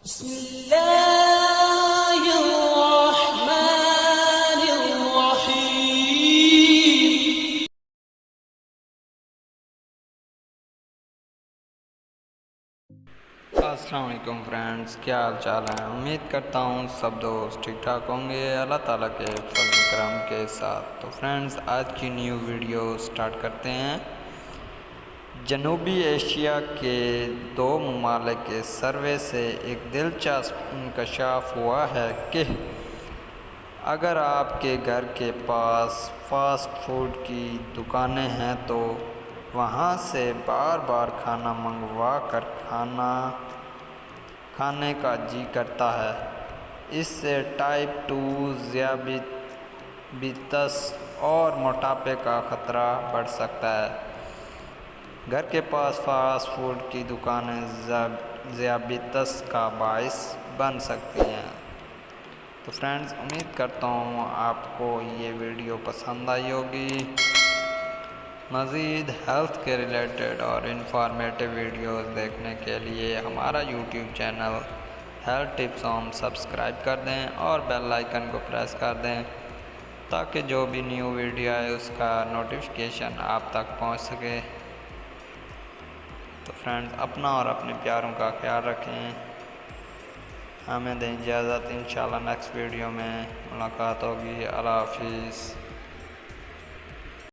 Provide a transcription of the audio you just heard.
بسم الله الرحمن الرحيم. السلام علیکم فرینڈز، کیا حال چال ہے؟ امید کرتا ہوں سب دوست ٹھیک ٹھاک ہوں گے اللہ تعالیٰ کے فضل و کرم کے ساتھ۔ تو فرینڈز، آج کی نیو ویڈیو سٹارٹ کرتے ہیں۔ جنوبی ایشیا کے 2 ممالک کے سروے سے ایک دلچسپ انکشاف ہوا ہے کہ اگر آپ کے گھر کے پاس فاسٹ فوڈ کی دکانیں ہیں تو وہاں سے بار بار کھانا منگوا کر کھانے کا جی کرتا ہے۔ اس سے ٹائپ 2 ذیابیطس اور موٹاپے کا خطرہ بڑھ سکتا ہے۔ گھر کے پاس فاسٹ فوڈ کی دکانیں ذیابیطس کا باعث بن سکتی ہیں۔ تو فرینڈز، امید کرتا ہوں آپ کو یہ ویڈیو پسند آئی ہوگی۔ مزید ہیلتھ کے ریلیٹڈ اور انفارمیٹیو ویڈیوز دیکھنے کے لیے ہمارا YouTube channel health tips home subscribe کر دیں اور بیل آئیکن کو پریس کر دیں تاکہ جو بھی نیو ویڈیو آئے اس کا نوٹیفیکیشن آپ تک پہنچ سکے۔ تو فرینڈز، اپنا اور اپنے پیاروں کا خیال رکھیں۔ ہمیں دیں اجازت، انشاءاللہ نیکسٹ ویڈیو میں ملاقات ہوگی۔ اللہ حافظ۔